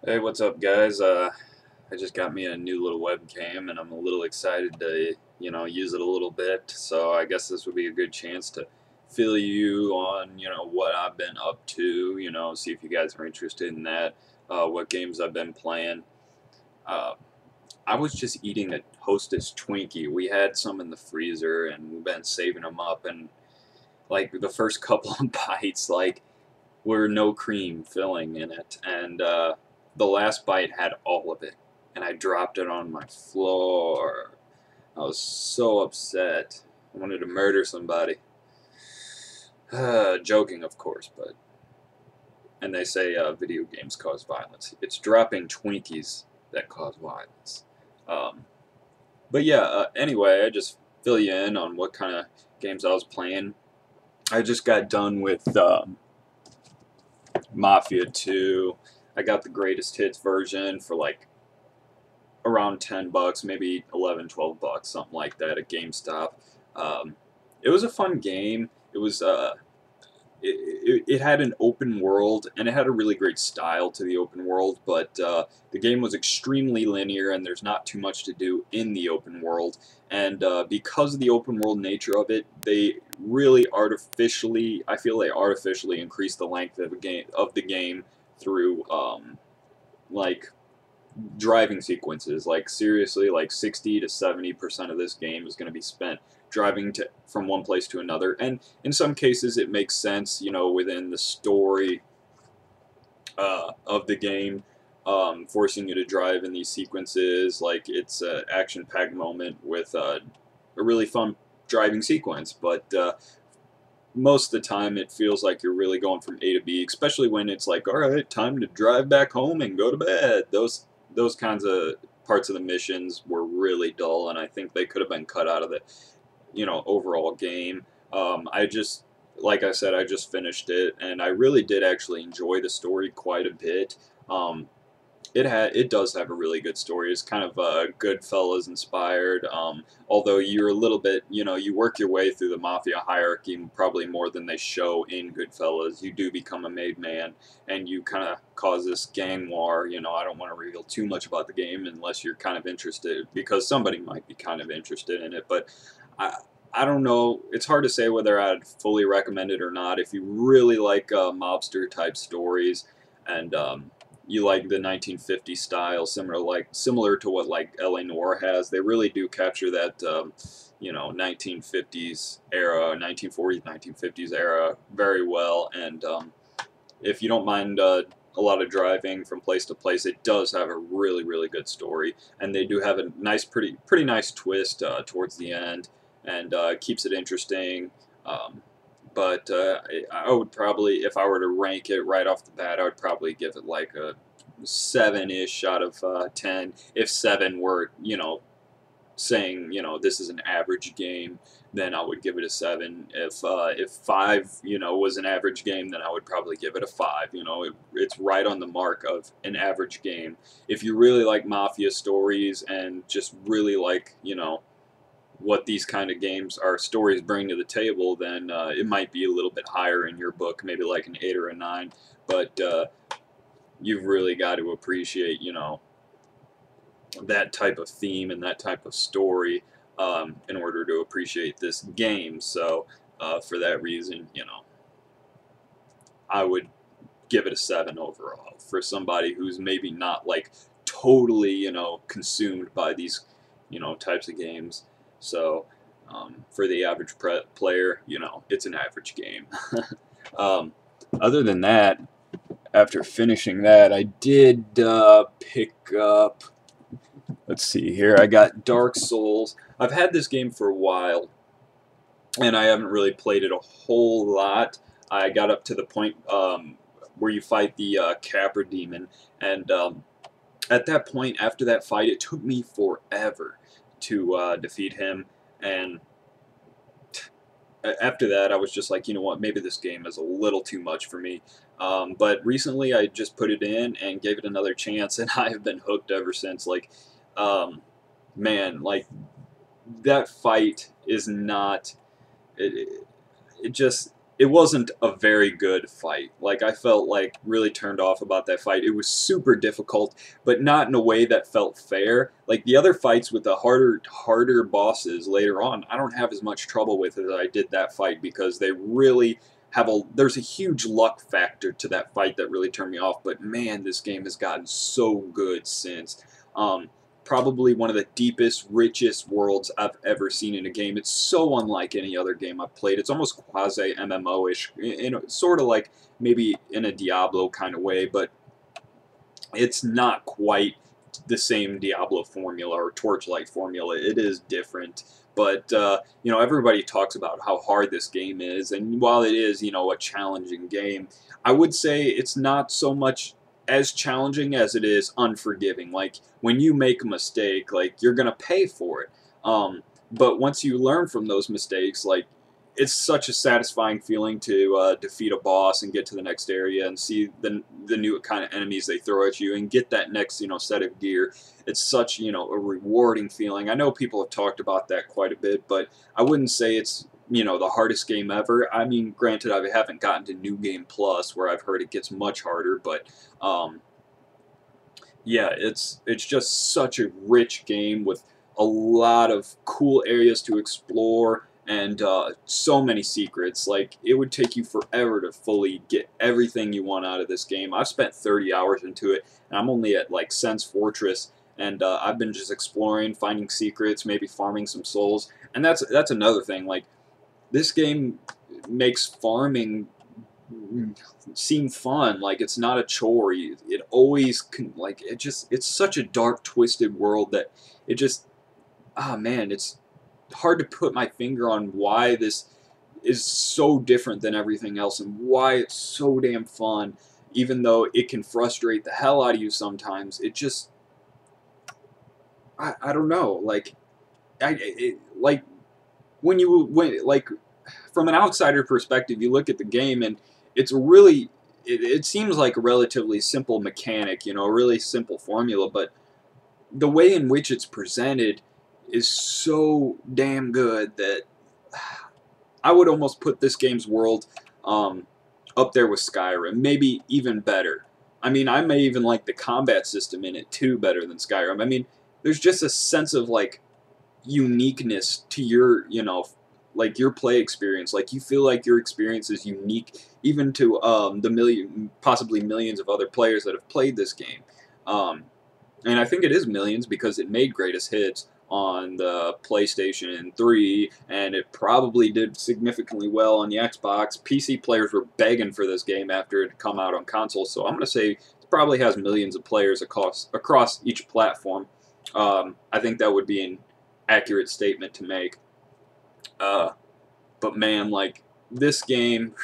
Hey, what's up, guys? I just got me a new little webcam, and I'm a little excited to, use it a little bit. So I guess this would be a good chance to fill you on, what I've been up to. See if you guys are interested in that. What games I've been playing. Uh, I was just eating a Hostess Twinkie. We had some in the freezer, and we've been saving them up. And like the first couple of bites, like were no cream filling in it, and the last bite had all of it, and I dropped it on my floor. I was so upset. I wanted to murder somebody. Joking, of course, but and they say video games cause violence. It's dropping Twinkies that cause violence. Um, but yeah, anyway, I just fill you in on what kind of games I was playing. I just got done with Mafia 2. I got the greatest hits version for like around $10, maybe 11, $12, something like that at GameStop. Um, it was a fun game. It had an open world, and it had a really great style to the open world, but the game was extremely linear, and there's not too much to do in the open world. And because of the open world nature of it, they really artificially, I feel they artificially increased the length of the game through like driving sequences. Like seriously, like 60 to 70% of this game is going to be spent driving from one place to another. And in some cases, it makes sense, within the story of the game, forcing you to drive in these sequences. Like it's an action-packed moment with a really fun driving sequence, but most of the time it feels like you're really going from A to B, especially when it's like, all right, time to drive back home and go to bed. Those kinds of parts of the missions were really dull, and I think they could have been cut out of the overall game. I just like I said, I just finished it, and I really did actually enjoy the story quite a bit. Um, it does have a really good story. It's kind of Goodfellas inspired. Although you're a little bit, you work your way through the mafia hierarchy probably more than they show in Goodfellas. You do become a made man, and you kind of cause this gang war. I don't want to reveal too much about the game unless you're kind of interested, because somebody might be kind of interested in it. But I. I don't know. It's hard to say whether I'd fully recommend it or not. If you really like mobster type stories, and you like the 1950s style, similar to what like LA Noire has. They really do capture that 1950s era, 1940s, 1950s era very well. And if you don't mind a lot of driving from place to place, it does have a really really good story, and they do have a nice, pretty nice twist towards the end, and keeps it interesting. Um, but I would probably, if I were to rank it right off the bat, I would probably give it like a 7-ish out of 10. If 7 were, saying, this is an average game, then I would give it a 7. If 5, was an average game, then I would probably give it a 5. It's right on the mark of an average game. If you really like mafia stories and just really like, what these kind of games or stories bring to the table, then it might be a little bit higher in your book, maybe like an 8 or a 9. But you've really got to appreciate, that type of theme and that type of story in order to appreciate this game. So for that reason, I would give it a 7 overall for somebody who's maybe not like totally, consumed by these, types of games. So for the average player, it's an average game. um, other than that, after finishing that, I did pick up. Let's see here. I got Dark Souls. I've had this game for a while, and I haven't really played it a whole lot. I got up to the point where you fight the Capra Demon, and at that point, after that fight, it took me forever to defeat him, and after that, I was just like, you know what, maybe this game is a little too much for me. But recently, I just put it in and gave it another chance, and I have been hooked ever since. Like, um, man, like that fight is not. It just it wasn't a very good fight. Like, I felt like really turned off about that fight. It was super difficult, but not in a way that felt fair. Like the other fights with the harder bosses later on, I don't have as much trouble with as I did that fight, because they really have there's a huge luck factor to that fight that really turned me off. But man, this game has gotten so good since. Probably one of the deepest, richest worlds I've ever seen in a game. It's so unlike any other game I've played. It's almost quasi MMO-ish, sort of like maybe in a Diablo kind of way, but it's not quite the same Diablo formula or Torchlight formula. It is different. But, everybody talks about how hard this game is, and while it is, a challenging game, I would say it's not so much as challenging as it is unforgiving. Like, when you make a mistake, like, you're going to pay for it. But once you learn from those mistakes, like, it's such a satisfying feeling to defeat a boss and get to the next area and see the new kind of enemies they throw at you and get that next set of gear. It's such a rewarding feeling. I know people have talked about that quite a bit, but I wouldn't say it's the hardest game ever. I mean, granted, I haven't gotten to New Game Plus, where I've heard it gets much harder, but yeah, it's just such a rich game with a lot of cool areas to explore, and so many secrets. Like, it would take you forever to fully get everything you want out of this game. I've spent 30 hours into it, and I'm only at like Sense Fortress, and I've been just exploring, finding secrets, maybe farming some souls. And that's another thing. Like, this game makes farming seem fun. Like, it's not a chore. It always it's such a dark, twisted world that it just, ah, man, it's hard to put my finger on why this is so different than everything else, and why it's so damn fun, even though it can frustrate the hell out of you sometimes. It just, I don't know, like, like, like, from an outsider perspective, you look at the game, and it's really, it seems like a relatively simple mechanic, a really simple formula, but the way in which it's presented is so damn good that I would almost put this game's world up there with Skyrim, maybe even better. I mean, I may even like the combat system in it too better than Skyrim. I mean, there's just a sense of like uniqueness to your, like your play experience. Like, you feel like your experience is unique even to possibly millions of other players that have played this game. And I think it is millions because it made greatest hits on the PlayStation 3, and it probably did significantly well on the Xbox. PC players were begging for this game after it had come out on console, so I'm going to say it probably has millions of players across each platform. I think that would be an accurate statement to make. But man, like, this game,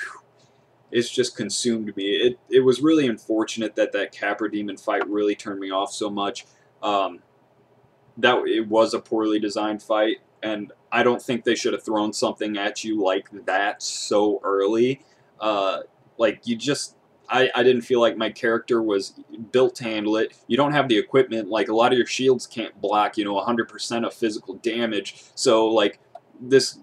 it's just consumed me. It was really unfortunate that Capra Demon fight really turned me off so much. That it was a poorly designed fight, and I don't think they should have thrown something at you like that so early. Like, I didn't feel like my character was built to handle it. You don't have the equipment. Like, a lot of your shields can't block 100% of physical damage. So, like, this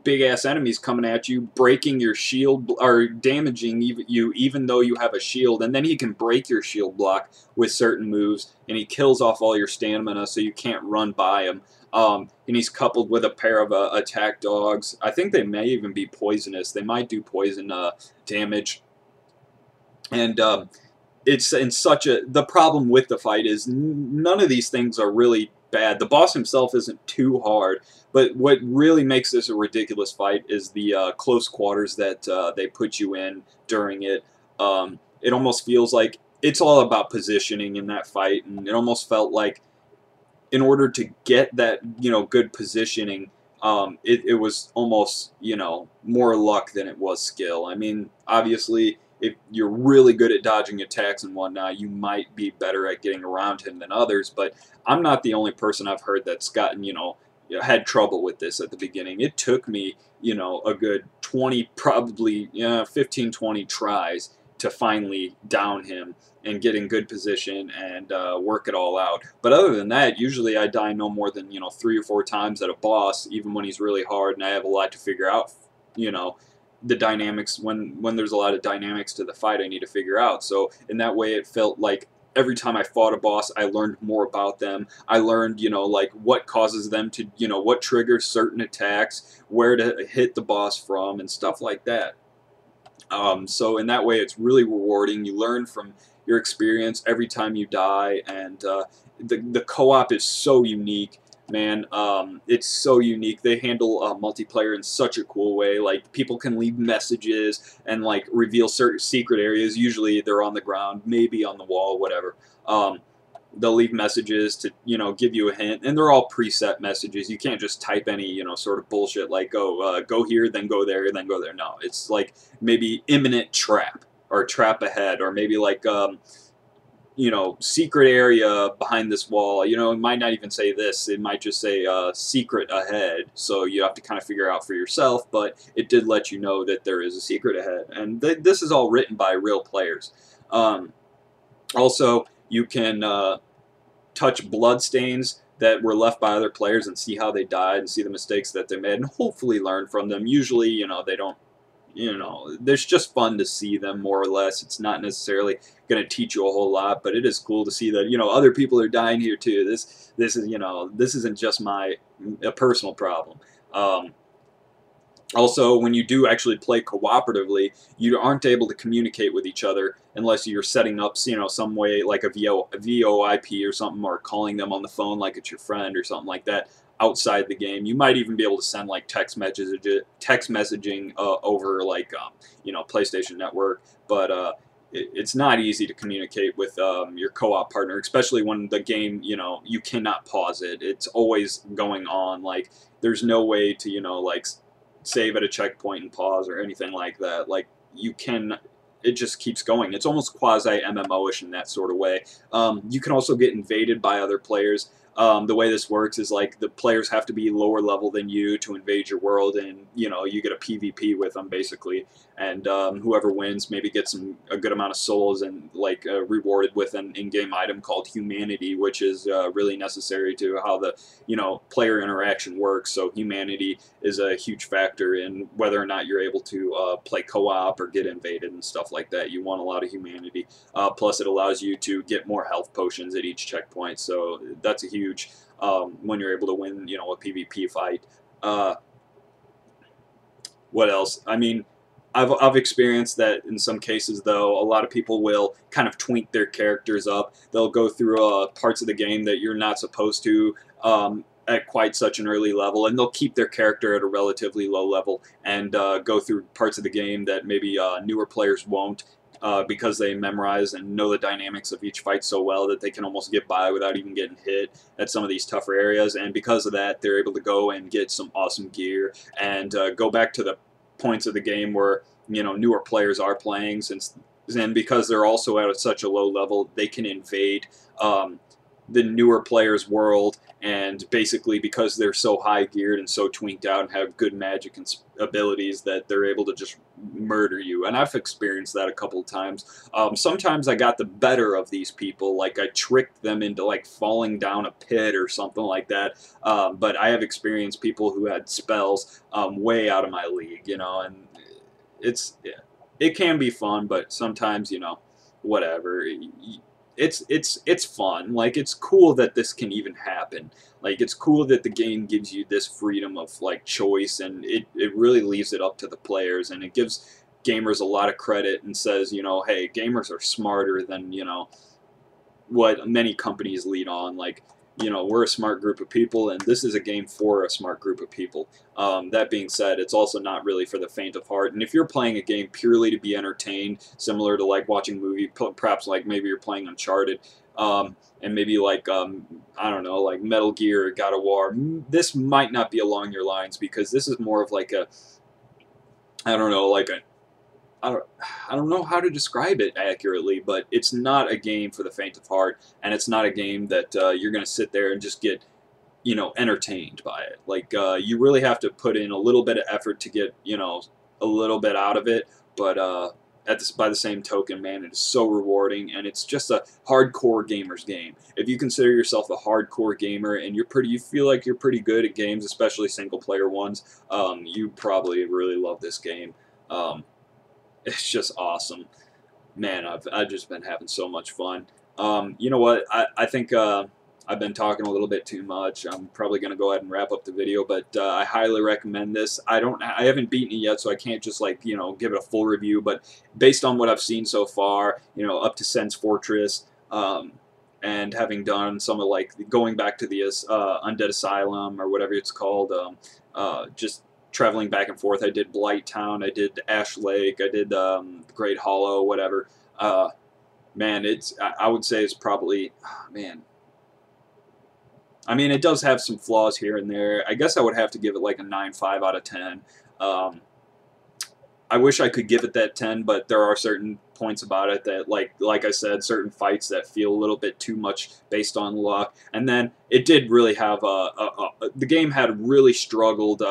big-ass enemy's coming at you, breaking your shield, or damaging you even though you have a shield, and then he can break your shield block with certain moves, and he kills off all your stamina so you can't run by him. And he's coupled with a pair of attack dogs. I think they may even be poisonous. They might do poison damage. And it's in such a... The problem with the fight is none of these things are really bad. The boss himself isn't too hard, but what really makes this a ridiculous fight is the close quarters that they put you in during it. It almost feels like it's all about positioning in that fight, and it almost felt like in order to get that good positioning, it was almost more luck than it was skill. I mean, obviously, if you're really good at dodging attacks and whatnot, you might be better at getting around him than others, but I'm not the only person I've heard that's gotten, had trouble with this at the beginning. It took me, a good 20, probably 15, 20 tries to finally down him and get in good position and work it all out. But other than that, usually I die no more than 3 or 4 times at a boss, even when he's really hard and I have a lot to figure out, the dynamics when there's a lot of dynamics to the fight I need to figure out. So in that way, it felt like every time I fought a boss, I learned more about them. I learned, like what causes them to, what triggers certain attacks, where to hit the boss from, and stuff like that. So in that way, it's really rewarding. You learn from your experience every time you die, and the co-op is so unique, man. It's so unique. They handle multiplayer in such a cool way. Like people can leave messages and like reveal certain secret areas. Usually they're on the ground, maybe on the wall, whatever. They'll leave messages to give you a hint, and they're all preset messages. You can't just type any sort of bullshit like go here, then go there, then go there. No, it's like maybe imminent trap or trap ahead, or maybe like secret area behind this wall. It might not even say this. It might just say secret ahead. So you have to kind of figure out for yourself. But it did let you know that there is a secret ahead, and this is all written by real players. Also, you can touch blood stains that were left by other players and see how they died and see the mistakes that they made and hopefully learn from them. Usually, they don't, there's just fun to see them more or less. It's not necessarily going to teach you a whole lot, but it is cool to see that, other people are dying here too. This is, this isn't just a personal problem. Also, when you do actually play cooperatively, you aren't able to communicate with each other unless you're setting up, some way like a VoIP or something, or calling them on the phone like it's your friend or something like that outside the game. You might even be able to send like text messaging over like PlayStation Network, but it's not easy to communicate with your co-op partner, especially when the game, you cannot pause it. It's always going on. Like there's no way to like save at a checkpoint and pause or anything like that. Like it just keeps going. It's almost quasi MMO-ish in that sort of way. You can also get invaded by other players. The way this works is like the players have to be lower level than you to invade your world, and you get a PvP with them basically, and whoever wins maybe gets a good amount of souls and like rewarded with an in-game item called humanity, which is really necessary to how the player interaction works. So humanity is a huge factor in whether or not you're able to play co-op or get invaded and stuff like that. You want a lot of humanity. Plus, it allows you to get more health potions at each checkpoint, so that's a huge when you're able to win, a PvP fight. What else? I mean, I've experienced that in some cases, though. A lot of people will kind of twink their characters up. They'll go through parts of the game that you're not supposed to at quite such an early level, and they'll keep their character at a relatively low level and go through parts of the game that maybe newer players won't. Because they memorize and know the dynamics of each fight so well that they can almost get by without even getting hit at some of these tougher areas. And because of that, they're able to go and get some awesome gear and go back to the points of the game where newer players are playing. And because they're also at such a low level, they can invade the newer player's world, and basically because they're so high geared and so twinked out and have good magic and abilities, that they're able to just murder you. And I've experienced that a couple of times. Sometimes I got the better of these people, like I tricked them into like falling down a pit or something like that. But I have experienced people who had spells way out of my league, and it can be fun, but sometimes whatever. It's fun. Like it's cool that this can even happen. Like it's cool that the game gives you this freedom of like choice, and it really leaves it up to the players, and it gives gamers a lot of credit and says, hey, gamers are smarter than what many companies lead on. Like we're a smart group of people, and this is a game for a smart group of people. That being said, it's also not really for the faint of heart. And if you're playing a game purely to be entertained, similar to like watching a movie, perhaps like maybe you're playing Uncharted, and maybe like I don't know, like Metal Gear or God of War, this might not be along your lines, because this is more of like I don't know, like I don't know how to describe it accurately, but it's not a game for the faint of heart, and it's not a game that you're going to sit there and just get, entertained by it. Like, you really have to put in a little bit of effort to get, a little bit out of it, but by the same token, man, it is so rewarding, and it's just a hardcore gamer's game. If you consider yourself a hardcore gamer and you feel like you're pretty good at games, especially single-player ones, you probably really love this game. Um, it's just awesome. Man, I've just been having so much fun. You know what? I think I've been talking a little bit too much. I'm probably going to go ahead and wrap up the video, but I highly recommend this. I haven't beaten it yet, so I can't just like give it a full review. But based on what I've seen so far, up to Sen's Fortress, and having done some of like going back to the Undead Asylum or whatever it's called, just traveling back and forth. I did Blight Town, I did Ash Lake, I did Great Hollow, whatever. Man, I would say it's probably, man. I mean, it does have some flaws here and there. I guess I would have to give it like a 9.5 out of 10. I wish I could give it that 10, but there are certain points about it that, like I said, certain fights that feel a little bit too much based on luck. And then it did really have the game had really struggled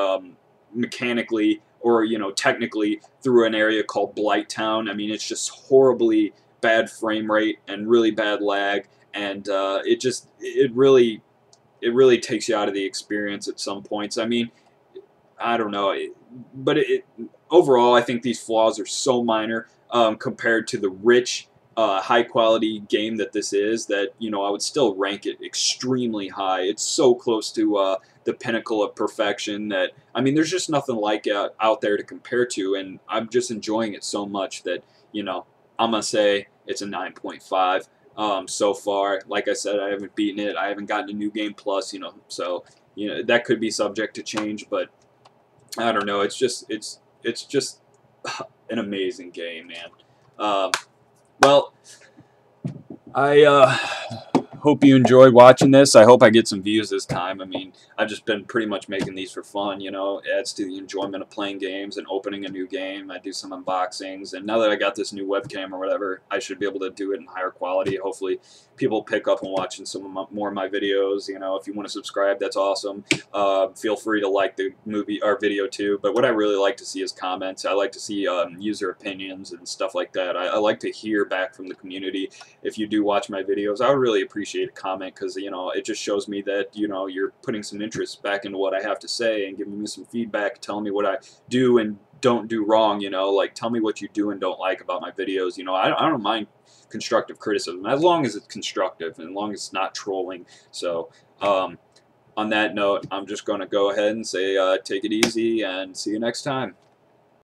mechanically or technically through an area called Blight Town. I mean, it's just horribly bad frame rate and really bad lag, and it really takes you out of the experience at some points. I mean, I don't know, but overall, I think these flaws are so minor compared to the rich, high-quality game that this is, that I would still rank it extremely high. It's so close to the pinnacle of perfection that, I mean, there's just nothing like it out there to compare to, and I'm just enjoying it so much that I'm gonna say it's a 9.5. So far, like I said, I haven't beaten it. I haven't gotten a New Game Plus, so that could be subject to change, but I don't know. It's just an amazing game, man. Well, I hope you enjoyed watching this. I hope I get some views this time. I mean, I've just been pretty much making these for fun, It adds to the enjoyment of playing games and opening a new game. I do some unboxings, and now that I got this new webcam or whatever, I should be able to do it in higher quality. Hopefully, people pick up and watching more of my videos. If you want to subscribe, that's awesome. Feel free to like the video too. But what I really like to see is comments. I like to see user opinions and stuff like that. I like to hear back from the community. If you do watch my videos, I would really appreciate a comment, because it just shows me that you're putting some interest back into what I have to say and giving me some feedback, telling me what I do and don't do wrong. Like, tell me what you do and don't like about my videos. I don't mind constructive criticism as long as it's constructive and as long as it's not trolling. So on that note, I'm just going to go ahead and say take it easy and see you next time.